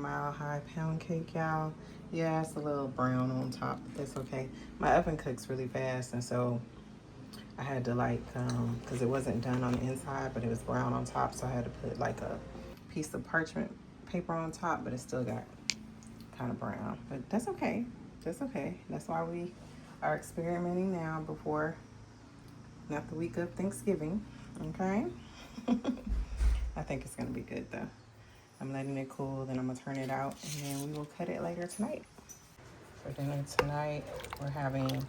Mile High pound cake, y'all. Yeah, it's a little brown on top, but that's okay. My oven cooks really fast, and so I had to like, because it wasn't done on the inside, but it was brown on top, so I had to put like a piece of parchment paper on top, but it still got kind of brown. But that's okay. That's okay. That's why we are experimenting now before, not the week of Thanksgiving. Okay? I think it's going to be good though. I'm letting it cool, then I'm going to turn it out, and then we will cut it later tonight. For dinner tonight, we're having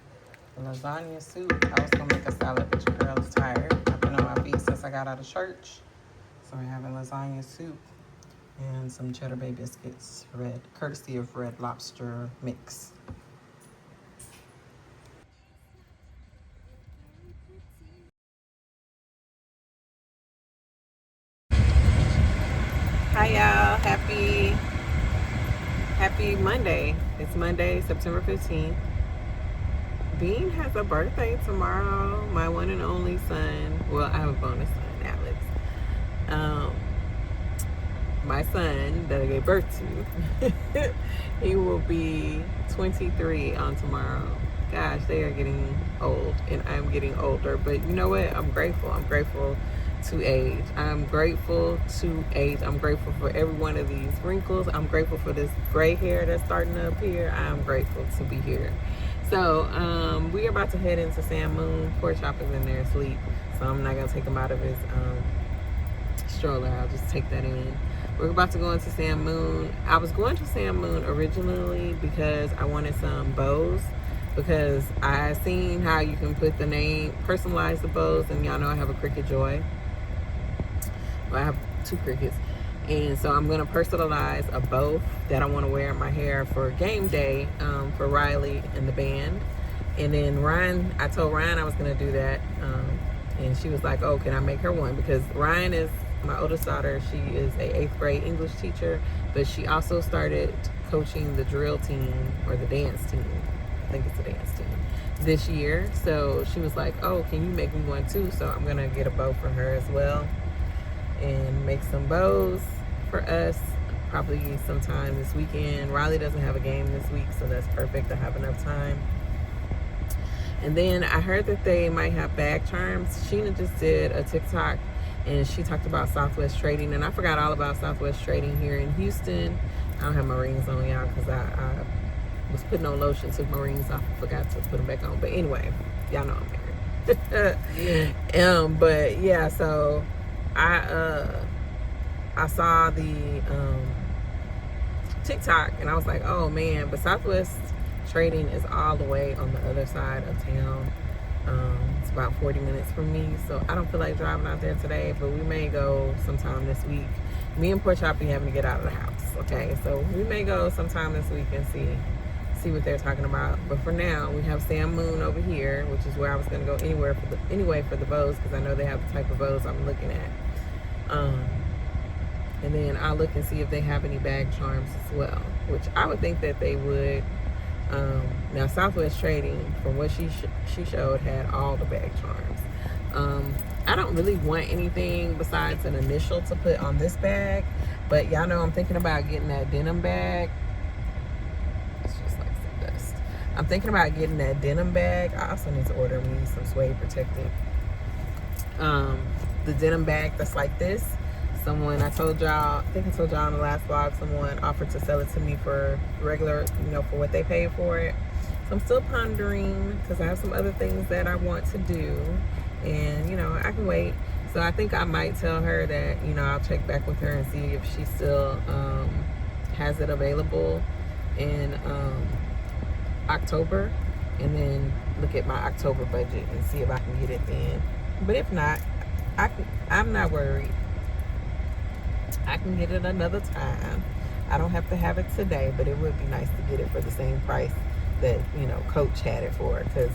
lasagna soup. I was going to make a salad, but your girl is tired. I've been on my feet since I got out of church. So we're having lasagna soup and some Cheddar Bay biscuits, courtesy of Red Lobster Mix. Hi y'all, happy Monday. It's Monday, September 15th. Bean has a birthday tomorrow. My one and only son. Well, I have a bonus son, Alex. My son that I gave birth to, he will be 23 on tomorrow. Gosh, they are getting old, and I'm getting older. But you know what? I'm grateful. I'm grateful to age. I'm grateful to age. I'm grateful for every one of these wrinkles. I'm grateful for this gray hair that's starting to appear. I'm grateful to be here. So we are about to head into Sam Moon. Poor Chop is in there asleep, so I'm not gonna take him out of his stroller. I'll just take that in. We're about to go into Sam Moon. I was going to Sam Moon originally because I wanted some bows, because I seen how you can put the name, personalize the bows, and y'all know I have a Cricut Joy. Well, I have 2 Cricuts. And so I'm gonna personalize a bow that I wanna wear in my hair for game day for Riley and the band. And then Ryan, I told Ryan I was gonna do that. And she was like, oh, can I make her one? Because Ryan is my oldest daughter. She is a 8th grade English teacher, but she also started coaching the drill team, or the dance team. I think it's a dance team this year. So she was like, oh, can you make me one too? So I'm gonna get a bow for her as well and make some bows for us probably sometime this weekend. Riley doesn't have a game this week, so that's perfect. I have enough time. And then I heard that they might have bag charms. Sheena just did a TikTok and she talked about Southwest Trading, and I forgot all about Southwest Trading here in Houston. I don't have my rings on, y'all, because I was putting on lotion, took my rings off, forgot to put them back on. But anyway, y'all know I'm married. But yeah, so I saw the TikTok and I was like, oh man, but Southwest Trading is all the way on the other side of town. It's about 40 minutes from me, so I don't feel like driving out there today, but we may go sometime this week. Me and Poor Chop be having to get out of the house, okay? So we may go sometime this week and see what they're talking about. But for now, we have Sam Moon over here, which is where I was gonna go anyway for the bows, because I know they have the type of bows I'm looking at. And then I'll look and see if they have any bag charms as well, which I would think that they would. Now Southwest Trading, from what she showed, had all the bag charms. I don't really want anything besides an initial to put on this bag, but y'all know I'm thinking about getting that denim bag. It's just like some dust. I'm thinking about getting that denim bag. I also need to order me some suede protected. The denim bag that's like this. Someone, I told y'all, I think I told y'all in the last vlog, someone offered to sell it to me for regular, for what they paid for it. So I'm still pondering, because I have some other things that I want to do, and I can wait. So I think I might tell her that I'll check back with her and see if she still has it available in October, and then look at my October budget and see if I can get it then. But if not, I'm not worried. I can get it another time. I don't have to have it today, but it would be nice to get it for the same price that Coach had it for, because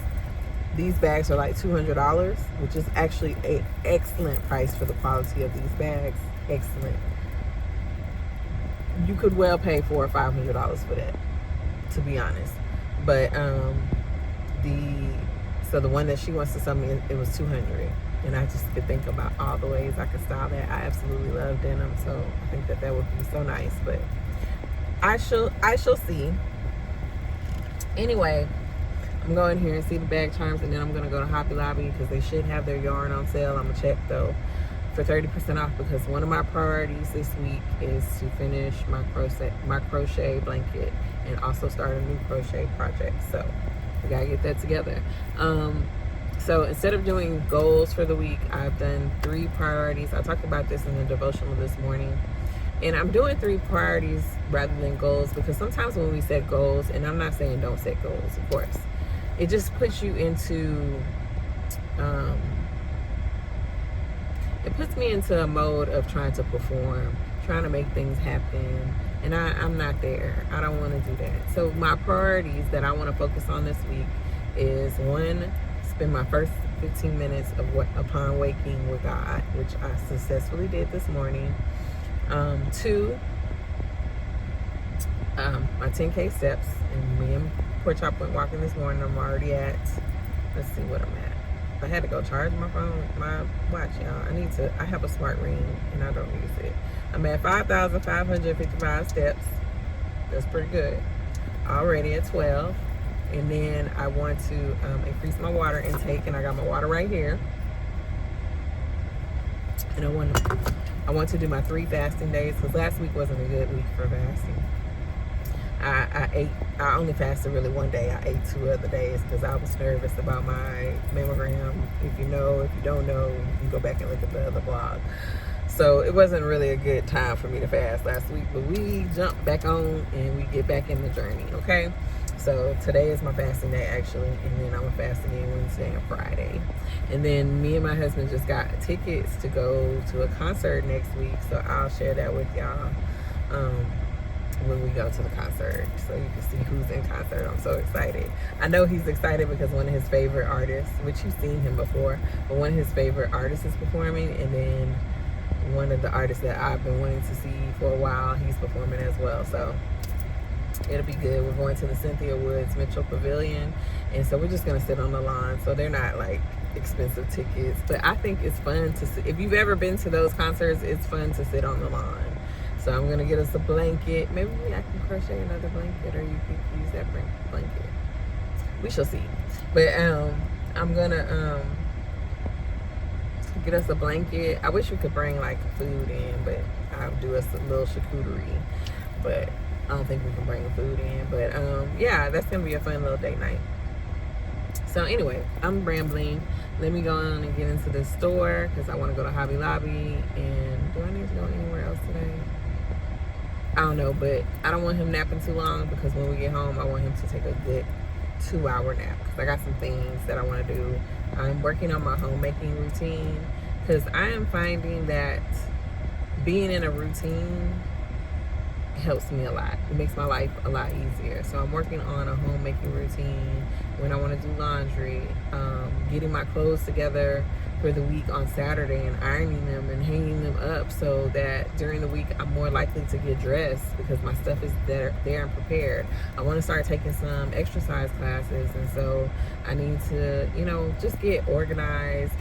these bags are like $200, which is actually an excellent price for the quality of these bags. Excellent. You could well pay $400 or $500 for that, to be honest. But the one that she wants to sell me, it was $200. And I just could think about all the ways I could style that. I absolutely love denim, so I think that would be so nice. But I shall see. Anyway, I'm going here and see the bag charms, and then I'm gonna go to Hobby Lobby because they should have their yarn on sale. I'm gonna check though for 30% off, because one of my priorities this week is to finish my crochet blanket and also start a new crochet project. So we gotta get that together. So instead of doing goals for the week, I've done 3 priorities. I talked about this in the devotional this morning. And I'm doing 3 priorities rather than goals, because sometimes when we set goals, and I'm not saying don't set goals, of course, it just puts you into, it puts me into a mode of trying to perform, trying to make things happen. And I'm not there. I don't want to do that. So my priorities that I want to focus on this week is 1, spend my first 15 minutes upon waking with God, which I successfully did this morning. 2, my 10K steps, and me and Pork Chop went walking this morning. I'm already at, let's see what I'm at. I had to go charge my phone, my watch, y'all. I have a smart ring and I don't use it. I'm at 5,555 steps. That's pretty good. Already at 12. And then I want to increase my water intake, and I got my water right here. And I want to do my 3 fasting days, because last week wasn't a good week for fasting. I only fasted really one day. I ate 2 other days because I was nervous about my mammogram. If you don't know, you can go back and look at the other blog. So it wasn't really a good time for me to fast last week, but we jumped back on and we get back in the journey, okay? So today is my fasting day, actually, and then I'm fasting again Wednesday and Friday. And then me and my husband just got tickets to go to a concert next week, so I'll share that with y'all when we go to the concert, so you can see who's in concert. I'm so excited. I know he's excited because one of his favorite artists, which you've seen him before, but one of his favorite artists is performing, and then one of the artists that I've been wanting to see for a while, he's performing as well. So it'll be good. We're going to the Cynthia Woods Mitchell Pavilion, and so we're just gonna sit on the lawn. So they're not like expensive tickets, but I think it's fun to sit. If you've ever been to those concerts, it's fun to sit on the lawn. So I'm gonna get us a blanket. Maybe I can crochet another blanket, or you can use that blanket. We shall see. But I'm gonna get us a blanket. I wish we could bring like food in, but I'll do us a little charcuterie. But I don't think we can bring food in. But yeah, that's gonna be a fun little date night. So anyway, I'm rambling. Let me go on and get into the store, because I want to go to Hobby Lobby. And do I need to go anywhere else today? I don't know, but I don't want him napping too long, because when we get home, I want him to take a good 2-hour nap, because I got some things that I want to do. I'm working on my homemaking routine, because I am finding that being in a routine helps me a lot. It makes my life a lot easier. So I'm working on a homemaking routine when I want to do laundry, getting my clothes together for the week on Saturday and ironing them and hanging them up, so that during the week I'm more likely to get dressed because my stuff is there and prepared. I want to start taking some exercise classes, and so I need to, just get organized,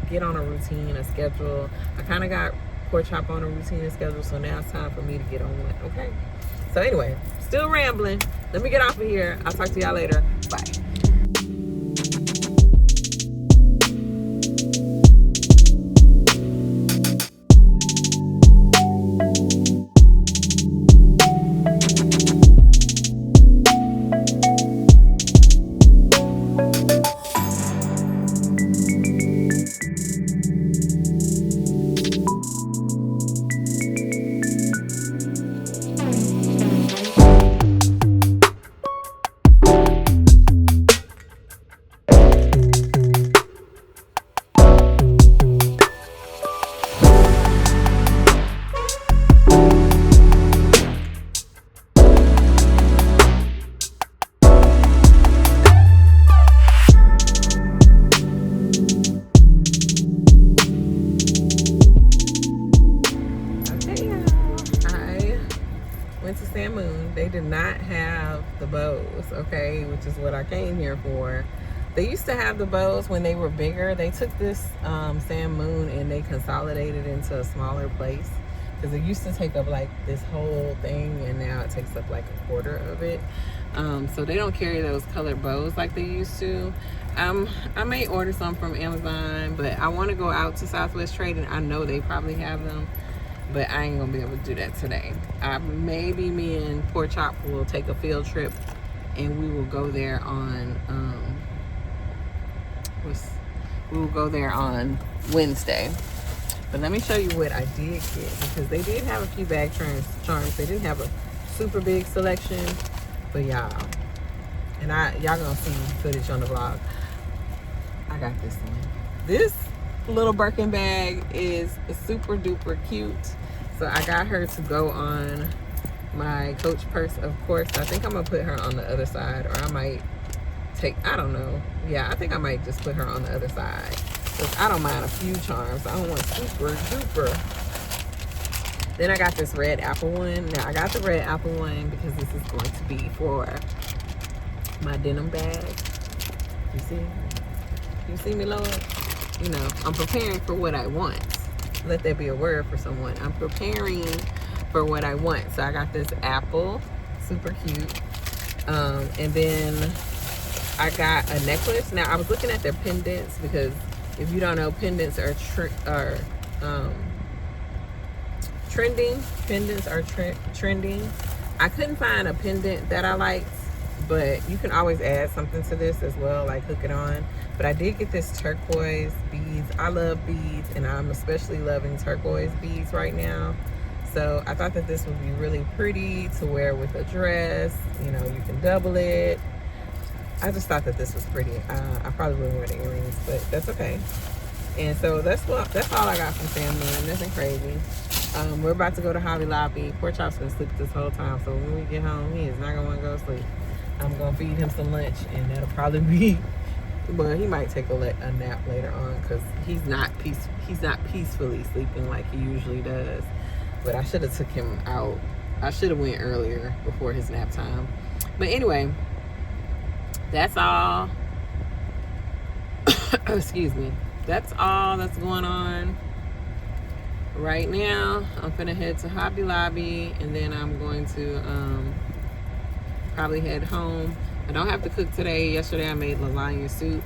get on a routine, a schedule. I kind of got Pork Chop on a routine and schedule, so now it's time for me to get on one, okay? So anyway, still rambling. Let me get off of here. I'll talk to y'all later. Bye. They did not have the bows, okay, which is what I came here for. They used to have the bows when they were bigger. They took this Sam Moon and they consolidated into a smaller place. because it used to take up like this whole thing, and now it takes up like a quarter of it. So they don't carry those colored bows like they used to. I may order some from Amazon, but I want to go out to Southwest Trading. I know they probably have them, but I ain't gonna be able to do that today. Maybe me and Poor Chop will take a field trip, and we will go there on Wednesday. But let me show you what I did get, because they did have a few bag charms. They didn't have a super big selection, but y'all gonna see footage on the vlog. I got this one. This little Birkin bag is super duper cute. So I got her to go on my Coach purse, of course. I think I'm gonna put her on the other side, or I might I don't know. Yeah, I think I might just put her on the other side, because I don't mind a few charms. I don't want super duper. Then I got this red apple one. Now I got the red apple one because this is going to be for my denim bag. You see me, Lord? You know, I'm preparing for what I want. Let that be a word for someone. I'm preparing for what I want. So I got this apple, super cute. And then I got a necklace. Now I was looking at their pendants, because if you don't know, pendants are trending. Pendants are trending. I couldn't find a pendant that I liked, but you can always add something to this as well, like hook it on. But I did get this turquoise beads. I love beads, and I'm especially loving turquoise beads right now. So I thought that this would be really pretty to wear with a dress. You know, you can double it. I just thought that this was pretty. I probably wouldn't wear the earrings, but that's okay. And so that's all I got from family. Nothing crazy. We're about to go to Hobby Lobby. Poor Chop's been asleep this whole time, so when we get home, he is not gonna want to go to sleep. I'm gonna feed him some lunch, and that'll probably be. Well, he might take a nap later on, because he's not peacefully sleeping like he usually does. But I should have took him out. I should have went earlier before his nap time. But anyway, that's all. Excuse me. That's all that's going on right now. I'm gonna head to Hobby Lobby, and then I'm going to probably head home. I don't have to cook today. Yesterday I made lasagna soup,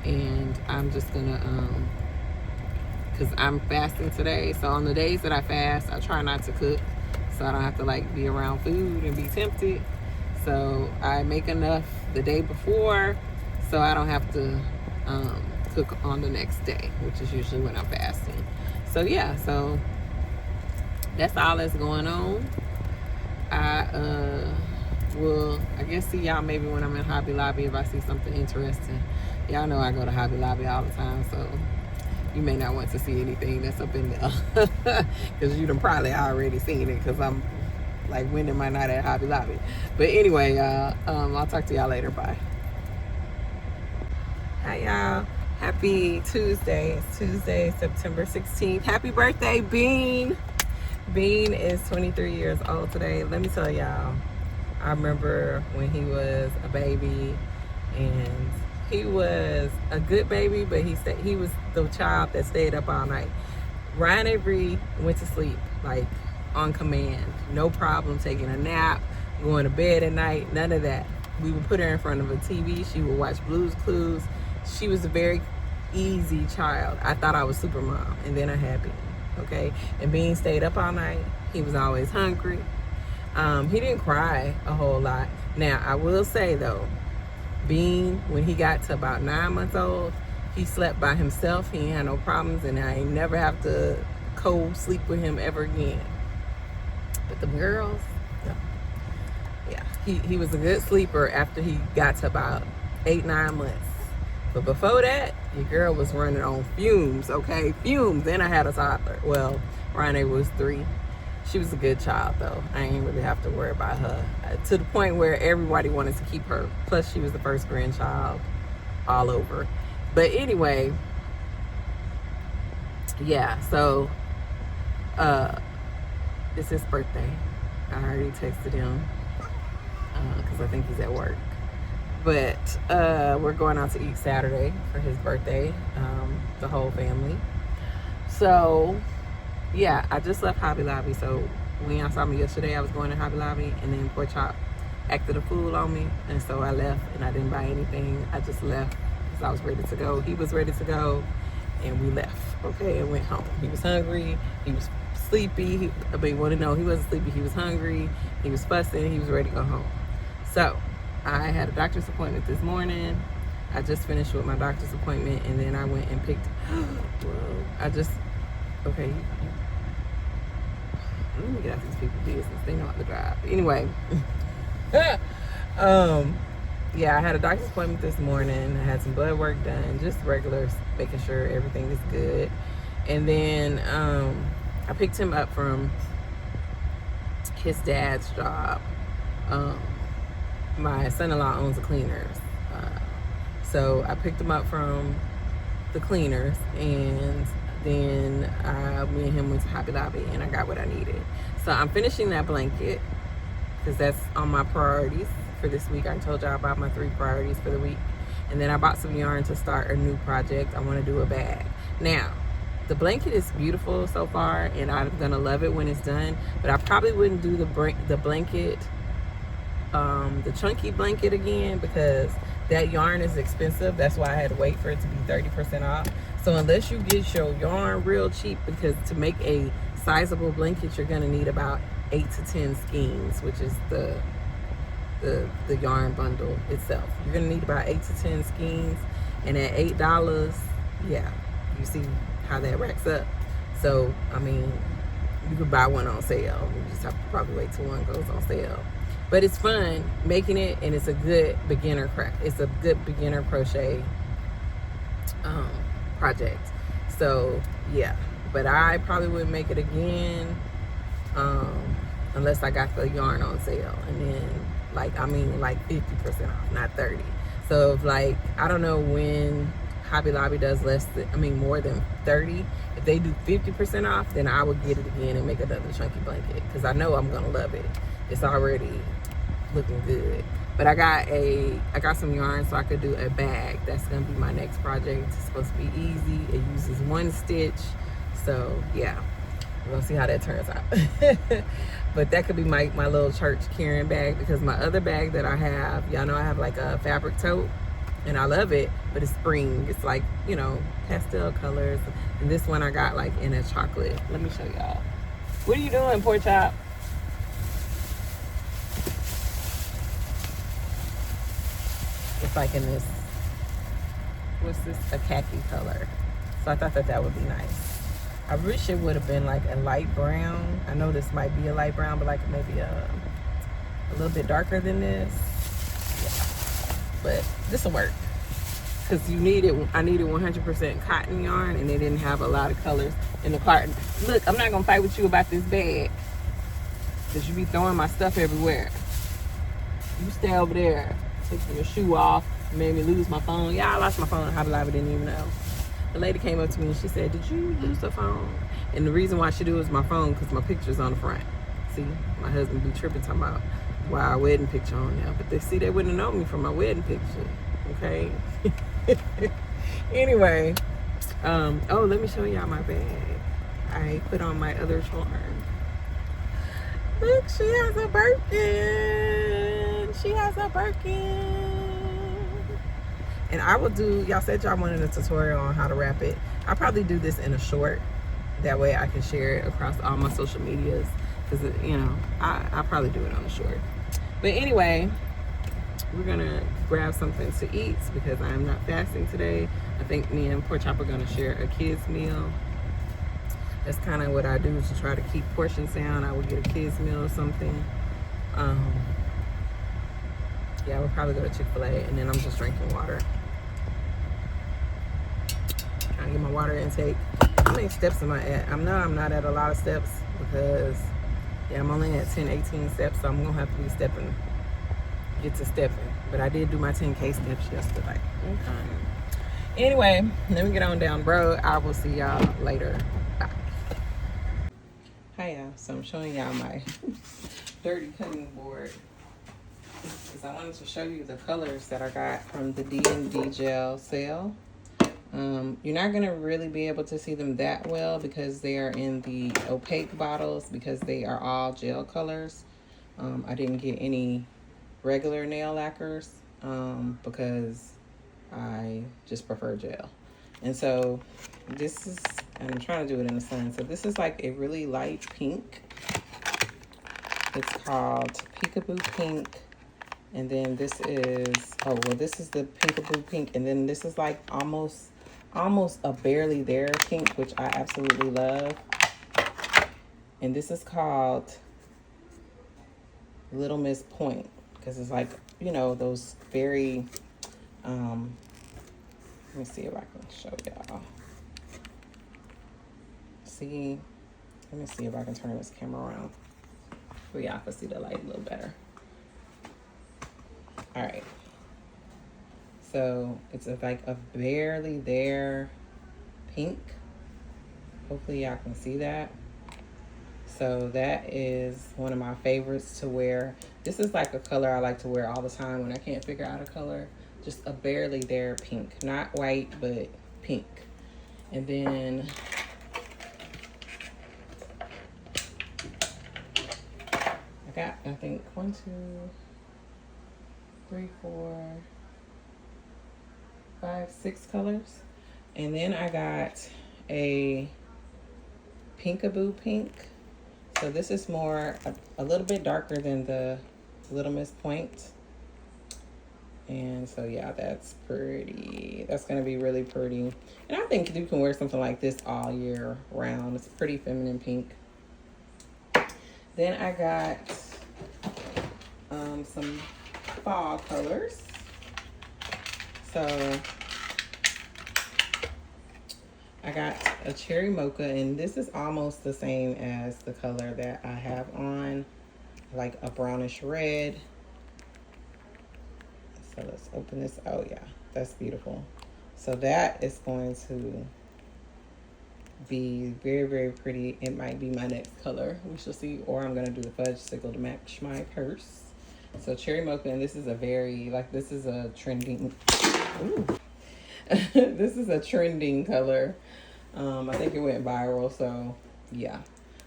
and I'm just gonna because I'm fasting today. So on the days that I fast, I try not to cook, so I don't have to like be around food and be tempted. So I make enough the day before, so I don't have to cook on the next day, which is usually when I'm fasting. So yeah, so that's all that's going on. I will, I guess, see y'all maybe when I'm in Hobby Lobby if I see something interesting. Y'all know I go to Hobby Lobby all the time, so you may not want to see anything that's up in there, because you done probably already seen it, because I'm like winding my night at Hobby Lobby. But anyway, I'll talk to y'all later. Bye. Hi y'all. Happy Tuesday. It's Tuesday, September 16th. Happy birthday, Bean. Bean is 23 years old today. Let me tell y'all, I remember when he was a baby, and he was a good baby, but he was the child that stayed up all night. Ryan Avery went to sleep like on command. No problem taking a nap, going to bed at night, none of that. We would put her in front of a TV. She would watch Blue's Clues. She was a very easy child. I thought I was super mom, and then I had Bean, okay? And Bean stayed up all night. He was always hungry. He didn't cry a whole lot. Now, I will say though, Bean, when he got to about 9 months old, he slept by himself. He ain't had no problems, and I ain't never have to co-sleep with him ever again. But the girls, no. Yeah, he was a good sleeper after he got to about 8-9 months. But before that, your girl was running on fumes, okay? Fumes. Then I had a toddler. Well, Ryan was 3. She was a good child, though. I ain't really have to worry about her. To the point where everybody wanted to keep her. Plus, she was the first grandchild all over. But anyway, yeah, so it's his birthday. I already texted him because I think he's at work. But we're going out to eat Saturday for his birthday, the whole family. So yeah, I just left Hobby Lobby. So when y'all saw me yesterday, I was going to Hobby Lobby, and then Poor Chop acted a fool on me, and so I left, and I didn't buy anything. I just left because I was ready to go. He was ready to go, and we left. Okay, and went home. He was hungry. He was sleepy. Want to know, he wasn't sleepy. He was hungry. He was fussing. He was ready to go home. So I had a doctor's appointment this morning. I just finished with my doctor's appointment, and then I went and picked. Whoa! Okay. Let me get out these people's business. They know how to drive. Anyway. Yeah, I had a doctor's appointment this morning. I had some blood work done, just regular, making sure everything is good. And then I picked him up from his dad's job. My son-in-law owns a cleaners. So I picked him up from the cleaners, and then me and him went to Hobby Lobby, and I got what I needed. So I'm finishing that blanket because that's on my priorities for this week. I told y'all about my 3 priorities for the week. And then I bought some yarn to start a new project. I want to do a bag. Now, the blanket is beautiful so far, and I'm going to love it when it's done. But I probably wouldn't do the blanket, the chunky blanket again, because that yarn is expensive. That's why I had to wait for it to be 30% off. So unless you get your yarn real cheap, because to make a sizable blanket, you're going to need about 8 to 10 skeins, which is the yarn bundle itself. You're gonna need about 8 to 10 skeins, and at $8, yeah, you see how that racks up. So I mean, you could buy one on sale. You just have to probably wait till one goes on sale. But it's fun making it, and it's a good beginner It's a good beginner crochet project. So yeah, but I probably wouldn't make it again unless I got the yarn on sale, and then like 50% off, not 30. So if I don't know when Hobby Lobby does more than 30. If they do 50% off, then I would get it again and make another chunky blanket, because I know I'm gonna love it. It's already looking good. But I got some yarn so I could do a bag. That's gonna be my next project. It's supposed to be easy. It uses 1 stitch. So yeah, we're gonna see how that turns out. But that could be my little church carrying bag, because my other bag that I have, y'all know I have like a fabric tote, and I love it, but it's spring. It's like, pastel colors. And this one I got like in a chocolate. Let me show y'all. What are you doing, Poor Chop? It's like in this, what's this? A khaki color. So I thought that would be nice. I wish it would have been like a light brown. I know this might be a light brown, but like maybe a little bit darker than this. Yeah. But this will work, because I needed 100% cotton yarn, and they didn't have a lot of colors in the carton. Look, I'm not gonna fight with you about this bag, because you be throwing my stuff everywhere. You stay over there taking your shoe off. You made me lose my phone. Yeah, I lost my phone. Hobby Lobby didn't even know. The lady came up to me and she said, "Did you lose the phone?" And the reason why she do is my phone, because my picture's on the front. See, my husband be tripping talking about why our wedding picture on there. But they wouldn't know me from my wedding picture. Okay. Anyway, oh, let me show y'all my bag. I put on my other charm. Look, she has a Birkin. She has a Birkin. And I will do, y'all said y'all wanted a tutorial on how to wrap it. I'll probably do this in a short. That way I can share it across all my social medias. Because, I'll probably do it on a short. But anyway, we're going to grab something to eat, because I am not fasting today. I think me and Poor Chop are going to share a kid's meal. That's kind of what I do, to try to keep portions down. I would get a kid's meal or something. Yeah, we'll probably go to Chick-fil-A, and then I'm just drinking water. Trying to get my water intake. How many steps am I at? I know I'm not at a lot of steps, because I'm only at 18 steps, so I'm gonna have to be get to stepping. But I did do my 10K steps yesterday. Okay. Anyway, let me get on down the road. I will see y'all later. Bye. Hi y'all. So I'm showing y'all my dirty cutting board, because I wanted to show you the colors that I got from the D&D gel sale. You're not going to really be able to see them that well because they are in the opaque bottles because they are all gel colors. I didn't get any regular nail lacquers because I just prefer gel. And so this is, I'm trying to do it in the sun. So this is like a really light pink. It's called Peekaboo Pink. And then this is, oh, well, this is the Peekaboo Pink. And then this is like almost a barely there pink, which I absolutely love. And this is called Little Miss Point because it's like, you know, those very, let me see if I can show y'all. See, let me see if I can turn this camera around so y'all can see the light a little better. All right. So it's like a barely there pink. Hopefully y'all can see that. So that is one of my favorites to wear. This is like a color I like to wear all the time when I can't figure out a color. Just a barely there pink. Not white, but pink. And then I got, I think, 1, 2, 3, 4, 5, 6 colors. And then I got a Peekaboo Pink. So this is more, a little bit darker than the Little Miss Point. And so yeah, that's pretty, that's gonna be really pretty. And I think you can wear something like this all year round. It's a pretty feminine pink. Then I got some fall colors. So I got a cherry mocha, and this is almost the same as the color that I have on, like a brownish red. So let's open this. Oh yeah, that's beautiful. So that is going to be very, very pretty. It might be my next color. We shall see. Or I'm going to do the fudge sickle to match my purse. So cherry mocha, and this is a very, like, this is a trending, ooh. This is a trending color. I think it went viral, so yeah.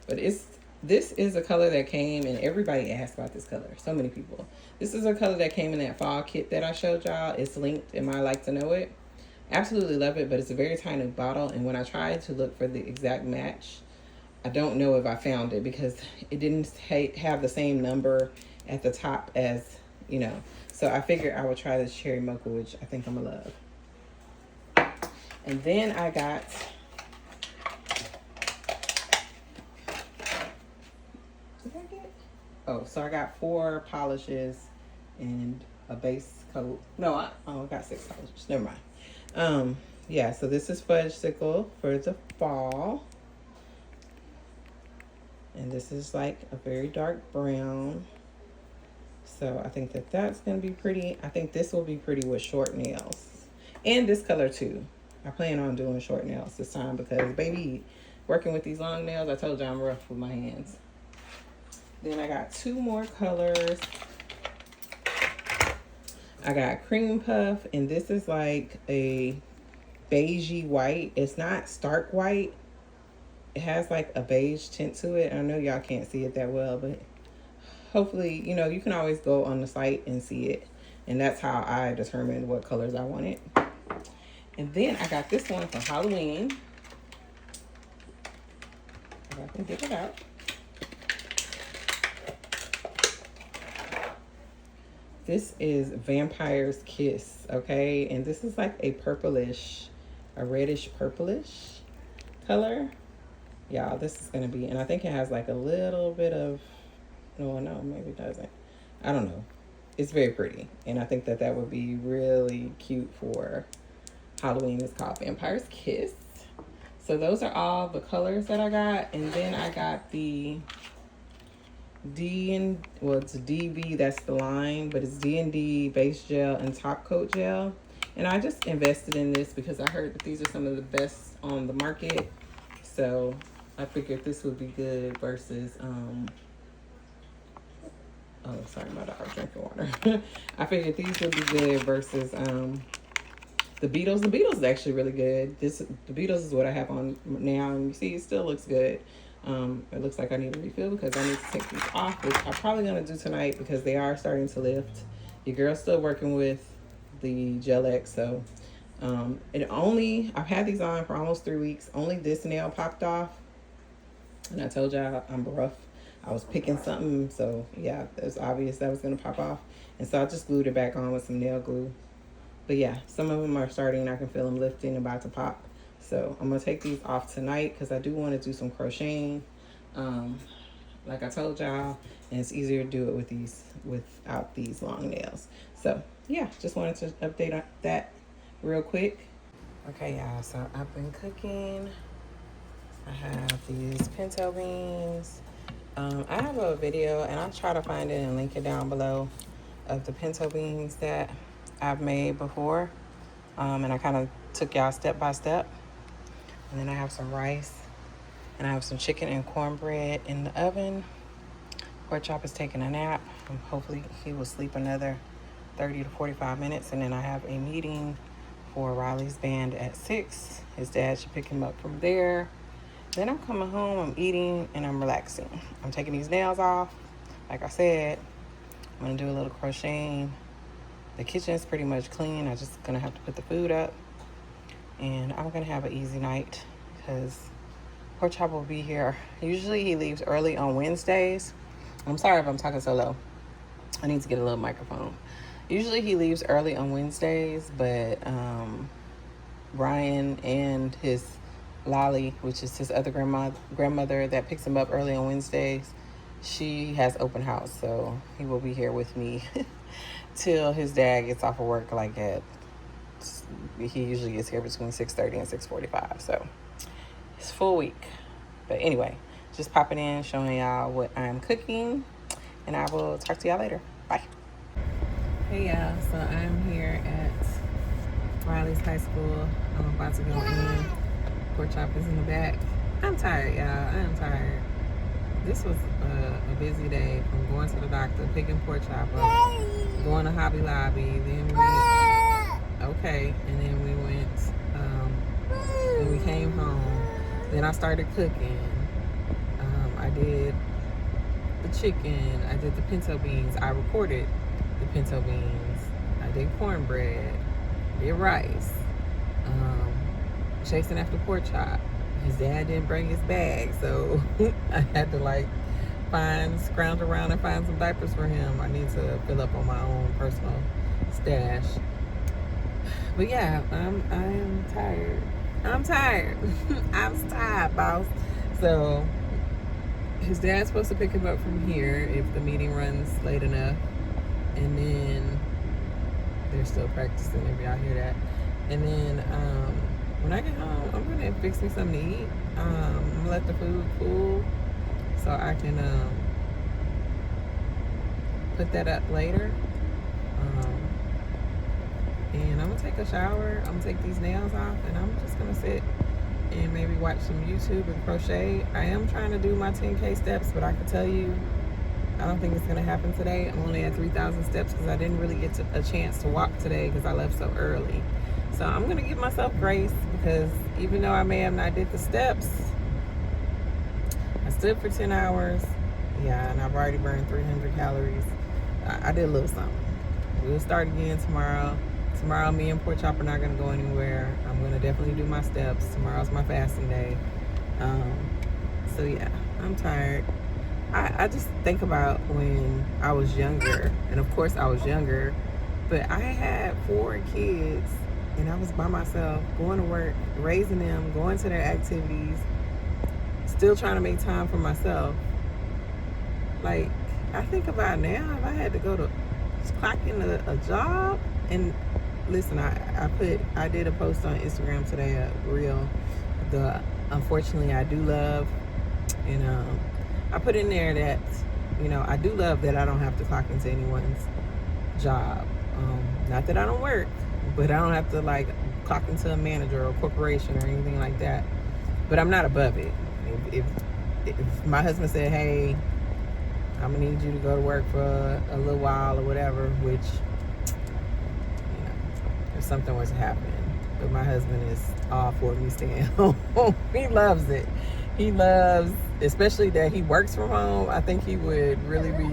But this is a color that came, and everybody asked about this color. So many people. This is a color that came in that fall kit that I showed y'all. It's linked in my Like to Know It. Absolutely love it, but it's a very tiny bottle, and when I tried to look for the exact match, I don't know if I found it because it didn't have the same number at the top as, you know. So I figured I would try this cherry mocha, which I think I'm gonna love. And then I got so I got 4 polishes and a base coat. No, I got 6 polishes. Never mind. Yeah, so this is fudge sickle for the fall. And this is like a very dark brown. So I think that that's going to be pretty. I think this will be pretty with short nails. And this color too. I plan on doing short nails this time because, baby, working with these long nails, I told you I'm rough with my hands. Then I got 2 more colors. I got cream puff, and this is like a beigey white. It's not stark white. It has like a beige tint to it. I know y'all can't see it that well, but hopefully, you know, you can always go on the site and see it. And that's how I determined what colors I wanted. And then I got this one for Halloween. If I can get it out. This is Vampire's Kiss, okay? And this is like a purplish, a reddish purplish color. Y'all, this is gonna be, and I think it has like a little bit of, no, maybe it doesn't. I don't know. It's very pretty. And I think that that would be really cute for Halloween. It's called Vampire's Kiss. So those are all the colors that I got. And then I got the it's DB, that's the line, but it's D&D base gel and top coat gel. And I just invested in this because I heard that these are some of the best on the market. So I figured this would be good versus, sorry, my dog drinking water. I figured these would be good versus the the Beatles is actually really good. The Beatles is what I have on now, and you see it still looks good. It looks like I need a refill because I need to take these off, which I'm probably gonna do tonight because they are starting to lift. Your girl's still working with the Gel X, so I've had these on for almost 3 weeks. Only this nail popped off, and I told y'all I'm rough. I was picking something, so yeah, it was obvious that was gonna pop off, and so I just glued it back on with some nail glue. But yeah, some of them are starting. I can feel them lifting, about to pop. So I'm gonna take these off tonight because I do want to do some crocheting, like I told y'all, and it's easier to do it without these long nails. So yeah, just wanted to update on that real quick. Okay, y'all. So I've been cooking. I have these pinto beans. I have a video, and I'll try to find it and link it down below, of the pinto beans that I've made before. And I kind of took y'all step by step. And then I have some rice, and I have some chicken and cornbread in the oven. Pork chop is taking a nap. Hopefully he will sleep another 30 to 45 minutes. And then I have a meeting for Riley's band at 6. His dad should pick him up from there. Then I'm coming home, I'm eating, and I'm relaxing. I'm taking these nails off. Like I said, I'm gonna do a little crocheting. The kitchen is pretty much clean. I'm just gonna have to put the food up. And I'm gonna have an easy night because Pork Chop will be here. Usually he leaves early on Wednesdays. I'm sorry if I'm talking so low. I need to get a little microphone. Usually he leaves early on Wednesdays, but Brian and his Lolly, which is his other grandmother that picks him up early on Wednesdays, she has open house, so he will be here with me till his dad gets off of work, like he usually gets here between 6:30 and 6:45, so it's full week. But anyway, just popping in, showing y'all what I'm cooking, and I will talk to y'all later. Bye. Hey y'all, so I'm here at Riley's high school. I'm about to go in. Pork chop is in the back. I'm tired, y'all. I am tired. This was a busy day, from going to the doctor, picking pork chop up, going to Hobby Lobby, then we went, then we came home, then I started cooking. I did the chicken, I did the pinto beans, I recorded the pinto beans, I did cornbread, did rice, chasing after pork chop. His dad didn't bring his bag, so I had to scrounge around and find some diapers for him. I need to fill up on my own personal stash. But yeah, I am tired. I'm tired. I'm tired, boss. So his dad's supposed to pick him up from here if the meeting runs late enough. And then they're still practicing, if y'all hear that. And then when I get home, I'm gonna fix me something to eat. I'm gonna let the food cool so I can put that up later. And I'm gonna take a shower. I'm gonna take these nails off, and I'm just gonna sit and maybe watch some YouTube and crochet. I am trying to do my 10K steps, but I can tell you, I don't think it's gonna happen today. I'm only at 3,000 steps because I didn't really get a chance to walk today because I left so early. So I'm gonna give myself grace, because even though I may have not did the steps, I stood for 10 hours. Yeah, and I've already burned 300 calories. I did a little something. We'll start again tomorrow. Tomorrow, me and Pork Chop are not gonna go anywhere. I'm gonna definitely do my steps. Tomorrow's my fasting day. So yeah, I'm tired. I just think about when I was younger, and of course I was younger, but I had 4 kids, and I was by myself, going to work, raising them, going to their activities, still trying to make time for myself. Like, I think about now, if I had to go to clock in a job, and listen, I did a post on Instagram today, a reel, unfortunately I do love, and I put in there that, I do love that I don't have to clock into anyone's job. Not that I don't work, but I don't have to clock into a manager or a corporation or anything like that. But I'm not above it. If my husband said, hey, I'm gonna need you to go to work for a little while or whatever, which, if something was to happen, but my husband is all for me staying home. He loves it. He loves, especially that he works from home. I think he would really be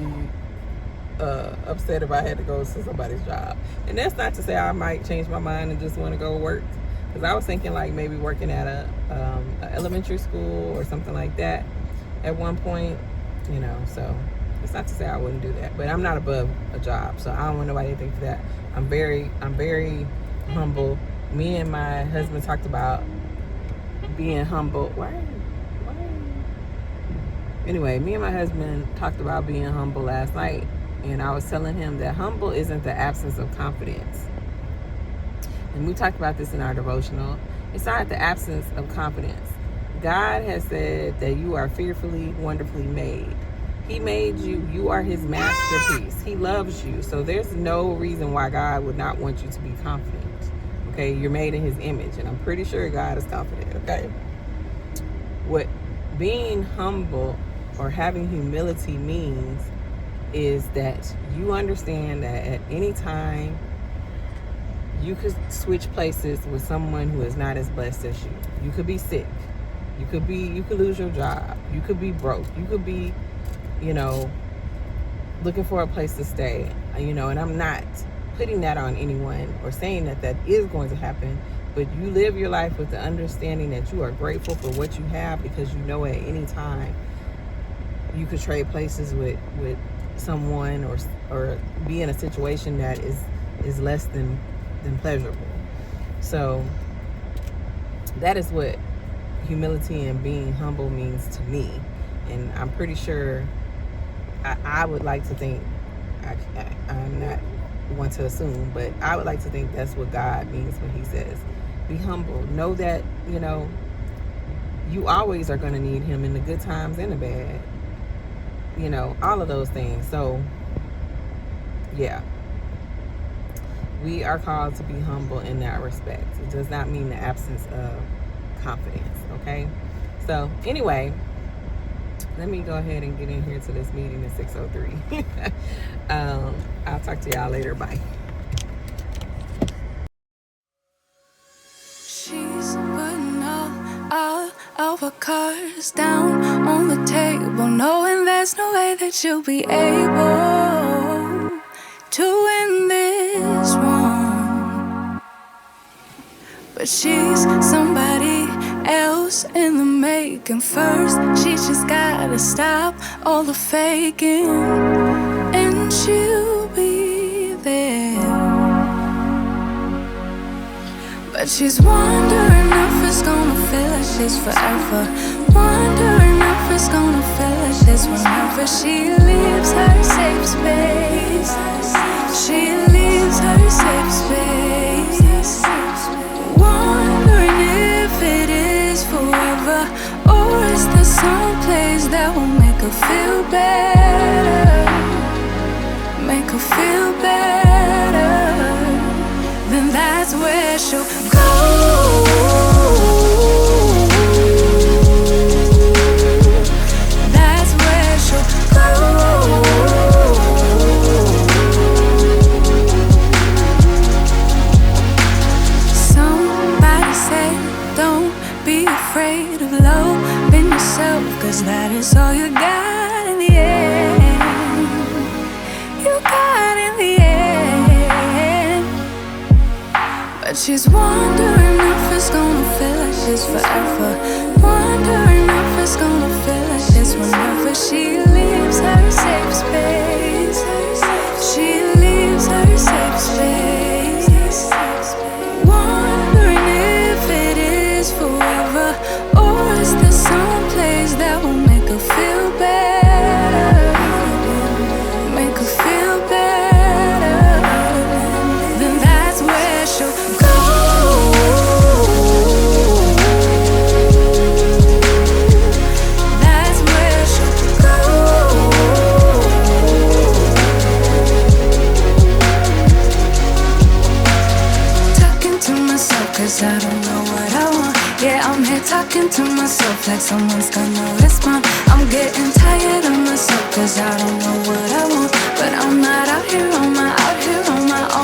upset if I had to go to somebody's job. And that's not to say I might change my mind and just want to go work, because I was thinking like maybe working at a elementary school or something like that at one point, you know. So it's not to say I wouldn't do that, but I'm not above a job, so I don't want nobody to think that. I'm very humble. Me and my husband talked about being humble. Anyway, me and my husband talked about being humble last night, and I was telling him that humble isn't the absence of confidence. And we talked about this in our devotional. It's not the absence of confidence. God has said that you are fearfully, wonderfully made. He made you. You are his masterpiece. He loves you. So there's no reason why God would not want you to be confident. Okay, you're made in his image, and I'm pretty sure God is confident. Okay, what being humble or having humility means is that you understand that at any time you could switch places with someone who is not as blessed as you. You could be sick. You could lose your job. You could be broke. You could be, you know, looking for a place to stay. You know, and I'm not putting that on anyone or saying that that is going to happen, but you live your life with the understanding that you are grateful for what you have, because you know at any time you could trade places with someone or be in a situation that is less than pleasurable. So that is what humility and being humble means to me. And I'm pretty sure, I would like to think, I'm not one to assume, but I would like to think that's what God means when he says be humble. Know that, you know, you always are going to need him in the good times and the bad, you know, all of those things. So yeah, we are called to be humble in that respect. It does not mean the absence of confidence. Okay, so anyway, let me go ahead and get in here to this meeting at 6:03. I'll talk to y'all later. Bye. She's putting all of her cards down on the table, knowing there's no way that you'll be able to win this one. But she's somebody else in the making. First, she just gotta stop all the faking, and she'll be there. But she's wondering if it's gonna feel like this forever. Wondering if it's gonna feel like this whenever she leaves her safe space. She leaves her safe space. Wondering if it is forever, or is there some place that will make her feel better? Make her feel better. Then that's where she'll go. That's where she'll go. Somebody say, don't be afraid of loving yourself, 'cause that is all you got in the end. You got in the end. But she's wondering if it's gonna feel like this forever. Wondering if it's gonna feel like this whenever she leaves her safe space. She leaves her safe space. Wondering if it is forever, or is there some place that will make her feel better? Make her feel better. Then that's where she'll go. That's where she'll go. Talking to myself 'cause I don't know what I want. Yeah, I'm here talking to myself like someone's gonna respond. I'm getting tired of myself 'cause I don't know what I want. But I'm not out here on my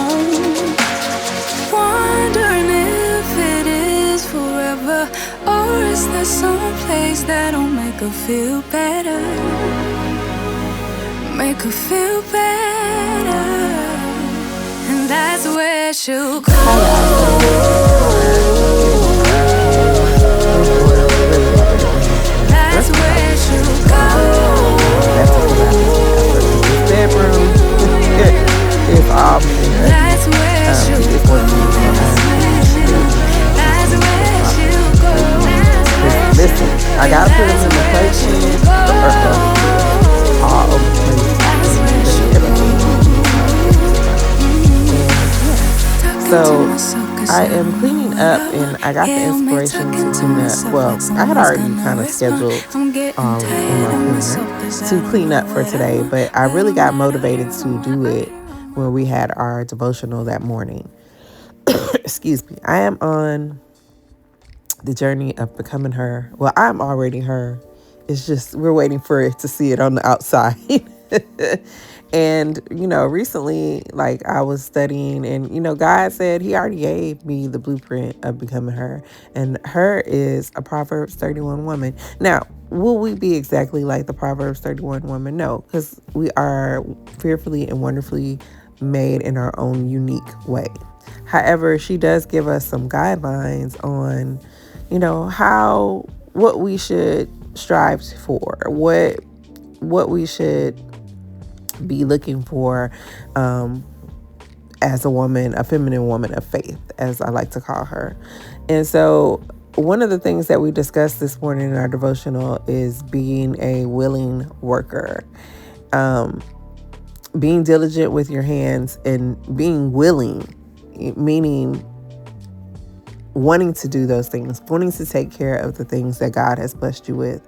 own. Wondering if things that'll make her feel better. Make her feel better. And that's where she'll go. That's where she'll go. Bedroom. It's all That's where she'll go. That's where she'll go. Listen, I gotta put them in the place all over the place. So I am cleaning up, and I got the inspiration to clean up. Well, I had already kind of scheduled in my cleaner to clean up for today, but I really got motivated to do it when we had our devotional that morning. Excuse me. I am on the journey of becoming her. Well, I'm already her. It's just we're waiting for it to see it on the outside. And, recently, like, I was studying, and, God said he already gave me the blueprint of becoming her. And her is a Proverbs 31 woman. Now, will we be exactly like the Proverbs 31 woman? No, because we are fearfully and wonderfully made in our own unique way. However, she does give us some guidelines on, what we should strive for, what we should be looking for as a woman, a feminine woman of faith, as I like to call her. And so one of the things that we discussed this morning in our devotional is being a willing worker, being diligent with your hands, and being willing, meaning wanting to do those things, wanting to take care of the things that God has blessed you with,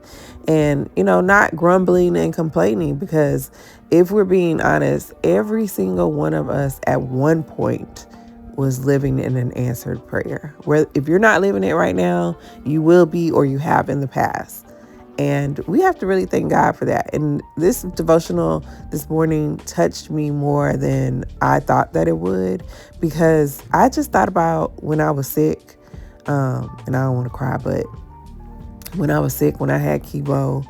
and, not grumbling and complaining, because if we're being honest, every single one of us at one point was living in an answered prayer. Where if you're not living it right now, you will be, or you have in the past. And we have to really thank God for that. And this devotional this morning touched me more than I thought that it would, because I just thought about when I was sick, and I don't want to cry, but when I was sick, when I had chemo,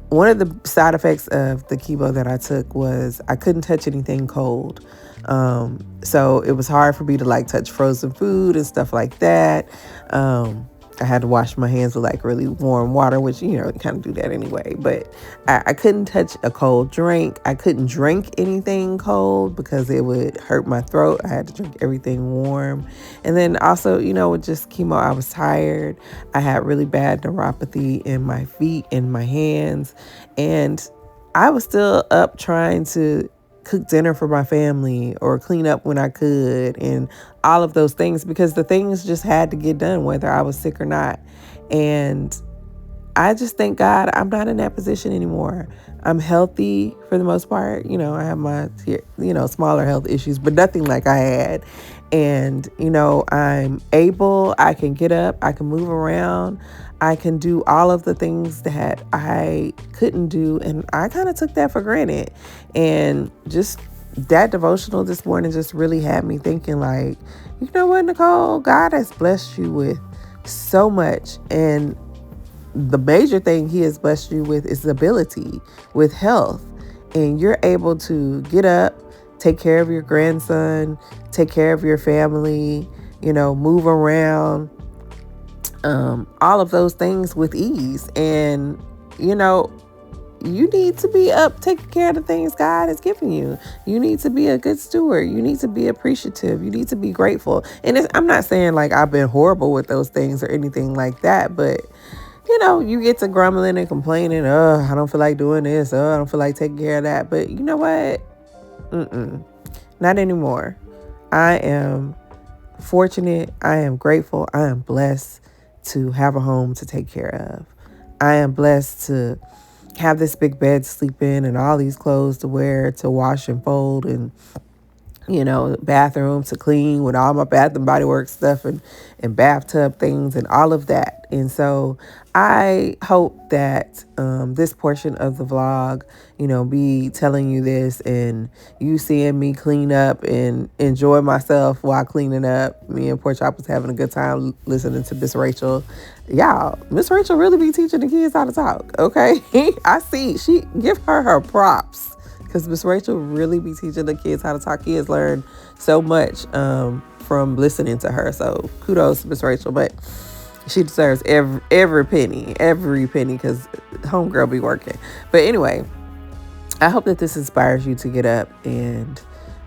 one of the side effects of the chemo that I took was I couldn't touch anything cold. So it was hard for me to touch frozen food and stuff like that. I had to wash my hands with really warm water, which, you kind of do that anyway. But I couldn't touch a cold drink. I couldn't drink anything cold because it would hurt my throat. I had to drink everything warm. And then also, with just chemo, I was tired. I had really bad neuropathy in my feet and my hands. And I was still up trying to cook dinner for my family or clean up when I could, and all of those things, because the things just had to get done whether I was sick or not. And I just thank God I'm not in that position anymore. I'm healthy for the most part. I have my, smaller health issues, but nothing like I had. And, I'm able, I can get up, I can move around, I can do all of the things that I couldn't do. And I kind of took that for granted. And just that devotional this morning just really had me thinking you know what, Nicole, God has blessed you with so much. And the major thing he has blessed you with is ability, with health. And you're able to get up, take care of your grandson, take care of your family, move around, all of those things with ease. And, you need to be up taking care of the things God has given you. You need to be a good steward. You need to be appreciative. You need to be grateful. And I'm not saying I've been horrible with those things or anything like that, but you get to grumbling and complaining. Oh, I don't feel like doing this. Oh, I don't feel like taking care of that. But you know what? Not anymore. I am fortunate. I am grateful. I am blessed to have a home to take care of. I am blessed to have this big bed to sleep in and all these clothes to wear, to wash and fold, and bathroom to clean with all my Bath and Body Works stuff and bathtub things and all of that. And so I hope that this portion of the vlog, be telling you this and you seeing me clean up and enjoy myself while cleaning up. Me and Pork Chop was having a good time listening to Miss Rachel. Y'all, Miss Rachel really be teaching the kids how to talk, okay? I see. She give her props. Because Miss Rachel really be teaching the kids how to talk. Kids learn so much from listening to her. So kudos to Miss Rachel. But she deserves every penny, because homegirl be working. But anyway, I hope that this inspires you to get up and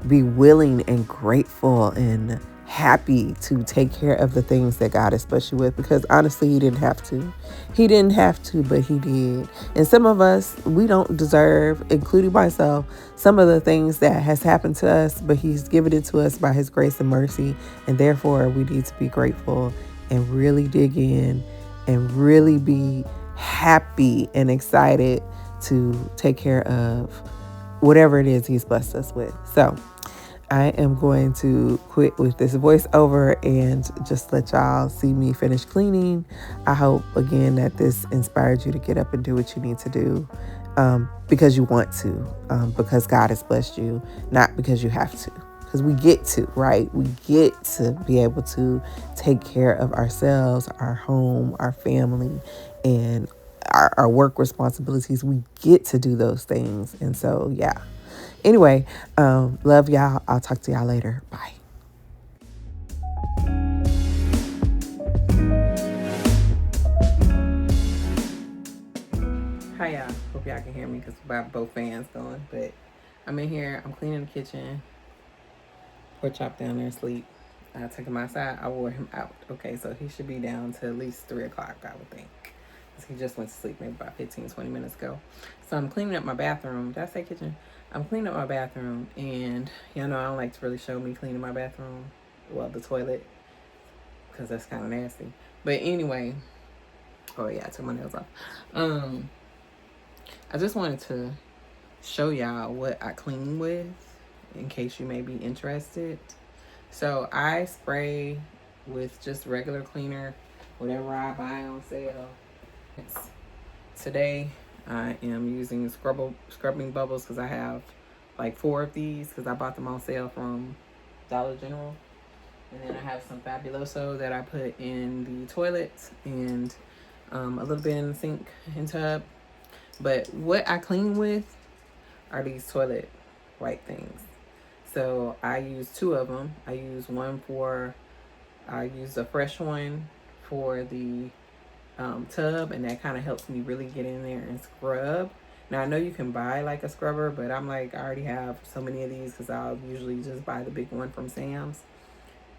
be willing and grateful and happy to take care of the things that God has blessed you with, because honestly, he didn't have to, but he did. And some of us, we don't deserve, including myself, some of the things that has happened to us, but he's given it to us by his grace and mercy. And therefore we need to be grateful and really dig in and really be happy and excited to take care of whatever it is he's blessed us with. So I am going to quit with this voiceover and just let y'all see me finish cleaning. I hope, again, that this inspired you to get up and do what you need to do because you want to, because God has blessed you, not because you have to. Because we get to, right? We get to be able to take care of ourselves, our home, our family, and our work responsibilities. We get to do those things. And so, yeah. Anyway, love y'all. I'll talk to y'all later. Bye. Hi, y'all. Hope y'all can hear me because we got both fans going. But I'm in here. I'm cleaning the kitchen. Pork Chop down there asleep. I took him outside. I wore him out. Okay, so he should be down to at least 3 o'clock, I would think. Because he just went to sleep maybe about 15, 20 minutes ago. So I'm cleaning up my bathroom. Did I say kitchen? I'm cleaning up my bathroom, and y'all know I don't like to really show me cleaning my bathroom. Well, the toilet, because that's kind of nasty. But anyway, oh yeah, I took my nails off. I just wanted to show y'all what I clean with, in case you may be interested. So I spray with just regular cleaner, whatever I buy on sale. Today I am using scrubbing bubbles because I have like 4 of these because I bought them on sale from Dollar General. And then I have some Fabuloso that I put in the toilet and a little bit in the sink and tub. But what I clean with are these toilet wipe things. So I use 2 of them. I use a fresh one for the tub, and that kind of helps me really get in there and scrub. Now I know you can buy like a scrubber, but I'm like, I already have so many of these because I'll usually just buy the big one from Sam's.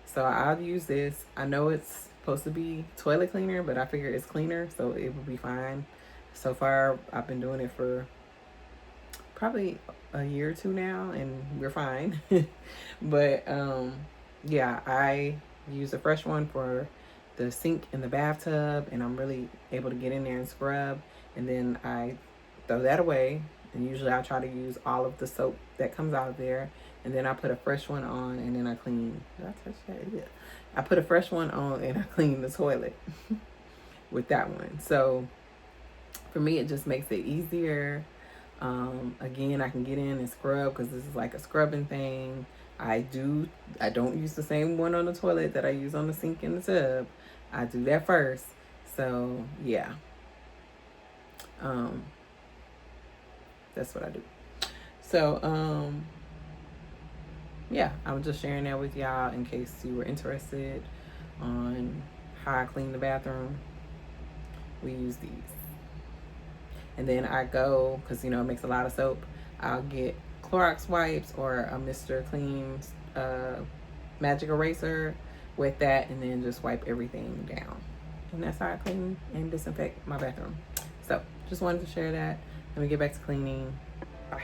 So I'll use this. I know it's supposed to be toilet cleaner, but I figure it's cleaner, so it will be fine. So far I've been doing it for probably a year or 2 now, and we're fine. But yeah, I use a fresh one for the sink and the bathtub, and I'm really able to get in there and scrub. And then I throw that away, and usually I try to use all of the soap that comes out of there, and then I put a fresh one on, and then I clean. Did I touch that? Yeah. I put a fresh one on and I clean the toilet with that one. So for me, it just makes it easier. Again, I can get in and scrub because this is like a scrubbing thing. I don't use the same one on the toilet that I use on the sink and the tub. I do that first. So yeah. That's what I do. So yeah, I was just sharing that with y'all in case you were interested on how I clean the bathroom. We use these. And then I go, because it makes a lot of soap, I'll get Clorox wipes or a Mr. Clean magic eraser with that, and then just wipe everything down. And that's how I clean and disinfect my bathroom. So just wanted to share that. Let me get back to cleaning. Bye.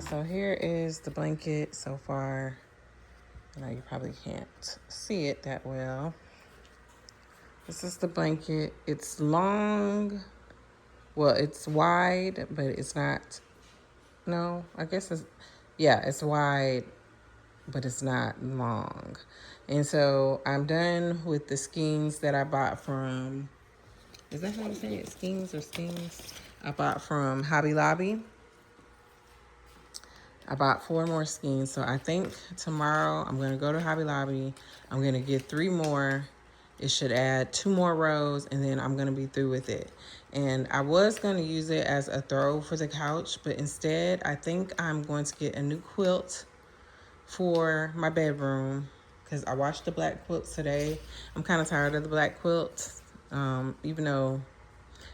So here is the blanket so far. I know you probably can't see it that well. This is the blanket. It's long. Well, it's wide, but it's not. No, I guess it's wide, but it's not long. And so I'm done with the skeins that I bought from, is that how you say it? Skeins or skeins? I bought from Hobby Lobby. I bought 4 more skeins. So I think tomorrow I'm going to go to Hobby Lobby. I'm going to get 3 more. It should add 2 more rows, and then I'm going to be through with it. And I was going to use it as a throw for the couch, but instead I think I'm going to get a new quilt for my bedroom because I washed the black quilts today. I'm kind of tired of the black quilts, even though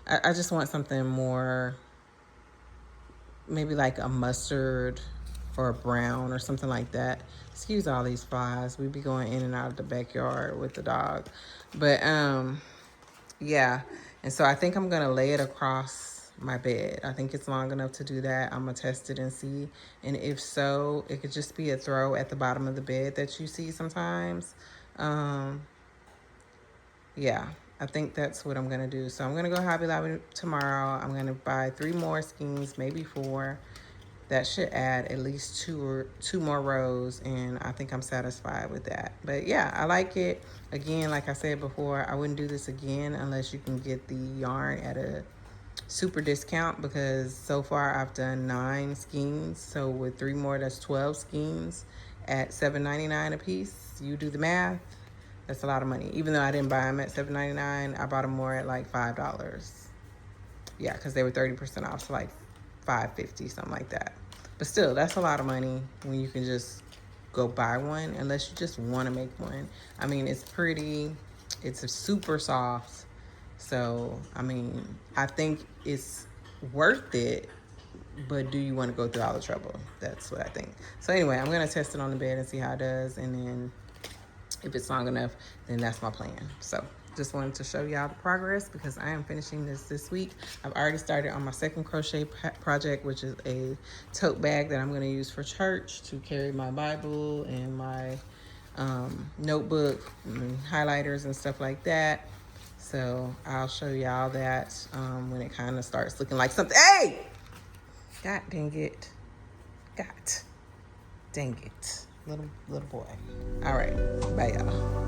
I just want something more, maybe like a mustard or a brown or something like that. Excuse all these flies. We be going in and out of the backyard with the dog. But yeah. And so I think I'm gonna lay it across my bed. I think it's long enough to do that. I'm gonna test it and see. And if so, it could just be a throw at the bottom of the bed that you see sometimes. Yeah, I think that's what I'm gonna do. So I'm gonna go Hobby Lobby tomorrow. I'm gonna buy 3 more skeins, maybe 4. That should add at least 2 more rows, and I think I'm satisfied with that. But yeah, I like it. Again, like I said before, I wouldn't do this again unless you can get the yarn at a super discount, because so far I've done 9 skeins. So with 3 more, that's 12 skeins at $7.99 a piece. You do the math. That's a lot of money. Even though I didn't buy them at $7.99, I bought them more at like $5. Yeah, because they were 30% off, so like $5.50, something like that. But still, that's a lot of money when you can just go buy one, unless you just want to make one. I mean, it's pretty. It's a super soft. So, I mean, I think it's worth it, but do you want to go through all the trouble? That's what I think. So anyway, I'm going to test it on the bed and see how it does. And then if it's long enough, then that's my plan. So just wanted to show y'all the progress because I am finishing this week. I've already started on my second crochet project, which is a tote bag that I'm going to use for church to carry my Bible and my notebook and highlighters and stuff like that. So I'll show y'all that when it kind of starts looking like something. Hey! God dang it. God dang it. Little boy. All right. Bye, y'all.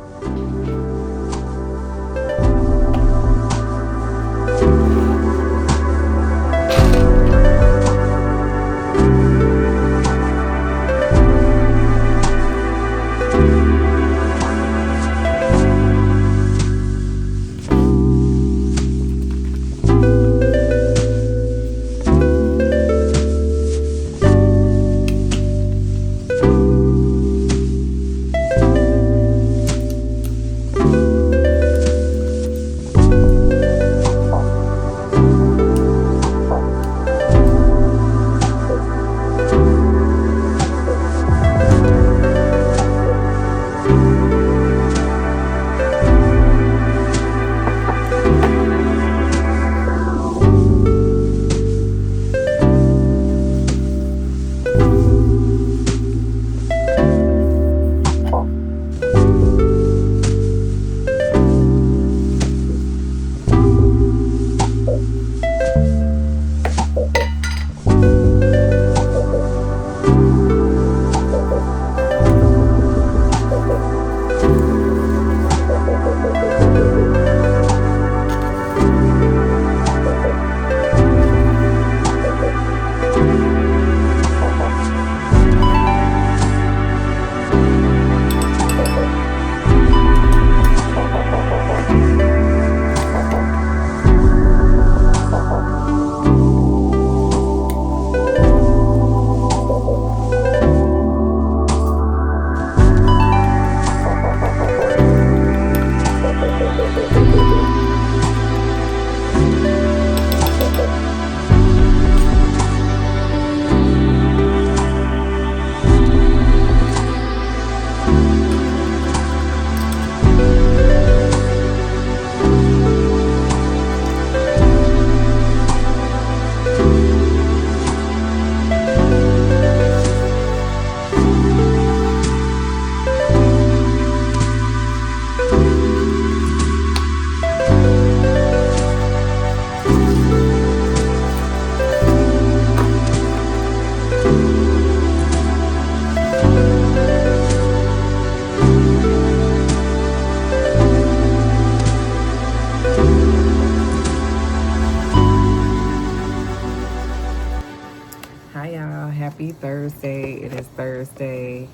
Happy Thursday. It is Thursday,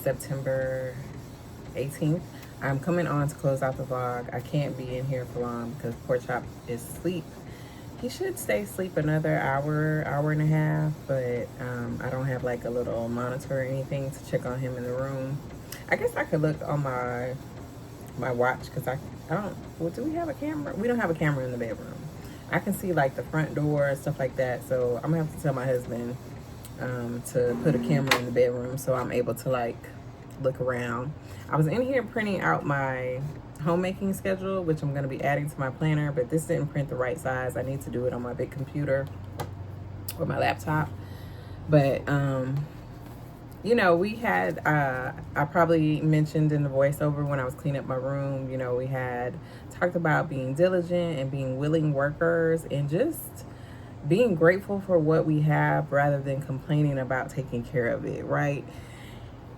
September 18th. I'm coming on to close out the vlog. I can't be in here for long because Pork Chop is asleep. He should stay asleep another hour, hour and a half, but I don't have like a little monitor or anything to check on him in the room. I guess I could look on my watch because I don't, well, do we have a camera? We don't have a camera in the bedroom. I can see like the front door and stuff like that, so I'm gonna have to tell my husband to put a camera in the bedroom so I'm able to like look around. I was in here printing out my homemaking schedule, which I'm going to be adding to my planner, but this didn't print the right size. I need to do it on my big computer or my laptop. But you know, we had I probably mentioned in the voiceover when I was cleaning up my room, you know, we had talked about being diligent and being willing workers and just being grateful for what we have rather than complaining about taking care of it, right?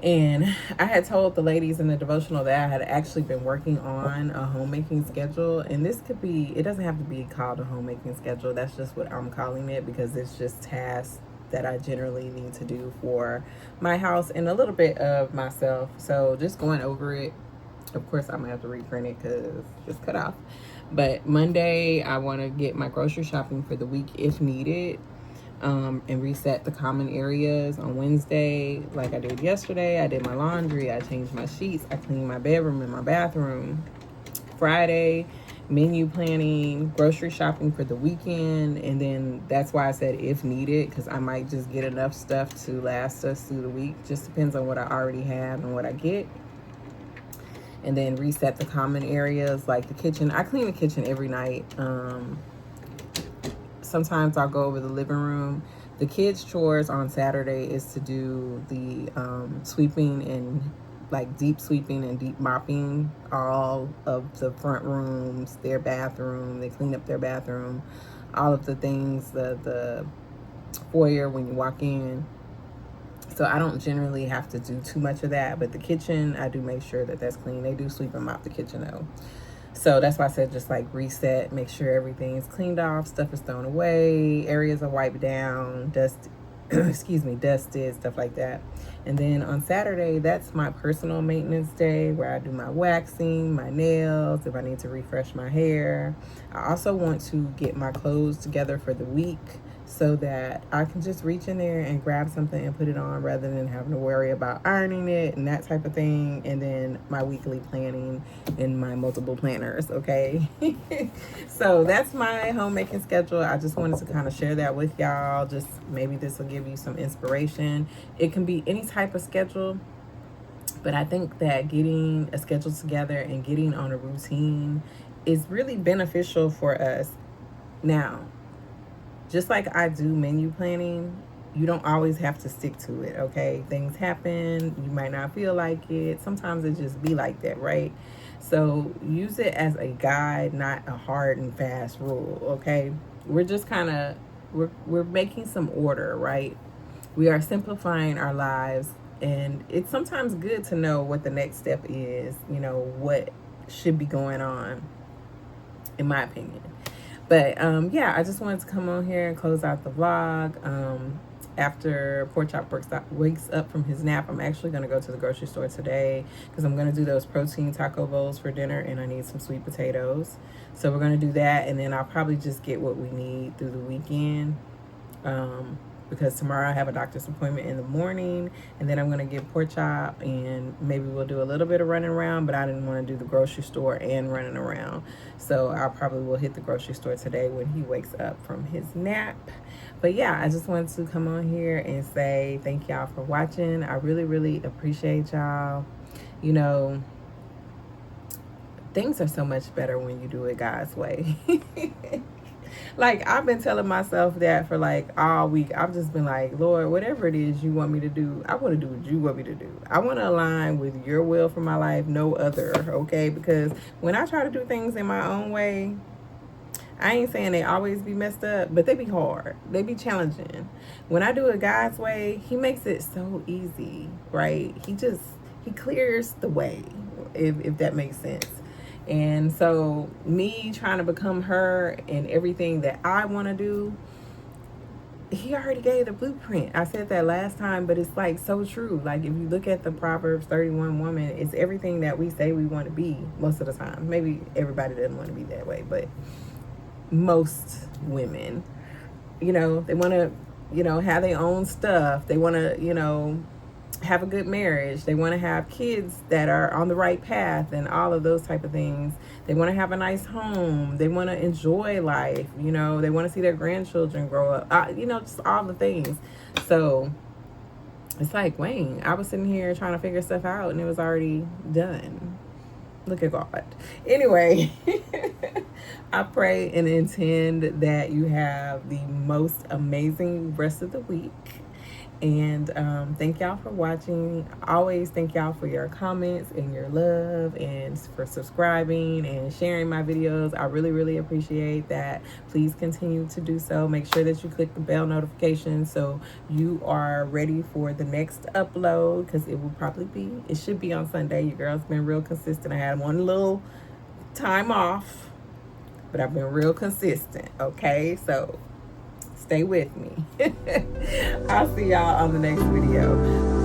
And I had told the ladies in the devotional that I had actually been working on a homemaking schedule. And this could be, it doesn't have to be called a homemaking schedule. That's just what I'm calling it because it's just tasks that I generally need to do for my house and a little bit of myself. So just going over it. Of course, I'm gonna have to reprint it because it's cut off. But Monday, I want to get my grocery shopping for the week if needed. And reset the common areas. On Wednesday, like I did yesterday, I did my laundry, I changed my sheets, I cleaned my bedroom and my bathroom. Friday, menu planning, grocery shopping for the weekend, and then that's why I said if needed, because I might just get enough stuff to last us through the week. Just depends on what I already have and what I get. And then reset the common areas like the kitchen. I clean the kitchen every night. Sometimes I'll go over the living room. The kids' chores on Saturday is to do the sweeping and like deep sweeping and deep mopping all of the front rooms, their bathroom. They clean up their bathroom, all of the things, the foyer when you walk in. So I don't generally have to do too much of that, but the kitchen, I do make sure that that's clean. They do sweep and mop the kitchen though. So that's why I said just like reset, make sure everything is cleaned off, stuff is thrown away, areas are wiped down, dust, excuse me, dusted, stuff like that. And then on Saturday, that's my personal maintenance day where I do my waxing, my nails, if I need to refresh my hair. I also want to get my clothes together for the week so that I can just reach in there and grab something and put it on rather than having to worry about ironing it and that type of thing. And then my weekly planning in my multiple planners, okay? So that's my homemaking schedule. I just wanted to kind of share that with y'all. Just maybe this will give you some inspiration. It can be any type of schedule, but I think that getting a schedule together and getting on a routine is really beneficial for us. Now, just like I do menu planning, you don't always have to stick to it, okay? Things happen, you might not feel like it. Sometimes it just be like that, right? So use it as a guide, not a hard and fast rule, okay? We're just kind of, we're making some order, right? We are simplifying our lives, and it's sometimes good to know what the next step is, you know, what should be going on, in my opinion. But yeah, I just wanted to come on here and close out the vlog. After Pork Chop wakes up from his nap, I'm actually going to go to the grocery store today because I'm going to do those protein taco bowls for dinner, and I need some sweet potatoes. So we're going to do that, and then I'll probably just get what we need through the weekend. Because tomorrow I have a doctor's appointment in the morning, and then I'm going to get Pork Chop, and maybe we'll do a little bit of running around, but I didn't want to do the grocery store and running around. So I probably will hit the grocery store today when he wakes up from his nap. But yeah, I just wanted to come on here and say thank y'all for watching. I really, really appreciate y'all. You know, things are so much better when you do it God's way. Like, I've been telling myself that for like all week. I've just been like, Lord, whatever it is you want me to do, I want to do what you want me to do. I want to align with your will for my life, no other, okay? Because when I try to do things in my own way, I ain't saying they always be messed up, but they be hard. They be challenging. When I do it God's way, he makes it so easy, right? He clears the way, if that makes sense. And so me trying to become her and everything that I want to do, he already gave the blueprint. I said that last time, but it's like so true. Like if you look at the Proverbs 31 woman, it's everything that we say we want to be most of the time. Maybe everybody doesn't want to be that way, but most women, you know, they want to, you know, have their own stuff. They want to, you know, have a good marriage. They want to have kids that are on the right path and all of those type of things. They want to have a nice home. They want to enjoy life. You know, they want to see their grandchildren grow up. You know, just all the things. So it's like, Wayne, I was sitting here trying to figure stuff out and it was already done. Look at God. Anyway, I pray and intend that you have the most amazing rest of the week. And thank y'all for watching. Always thank y'all for your comments and your love and for subscribing and sharing my videos. I really, really appreciate that. Please continue to do so. Make sure that you click the bell notification so you are ready for the next upload, because it should be on Sunday. Your girl's been real consistent. I had one little time off, but I've been real consistent. Okay, so stay with me. I'll see y'all on the next video.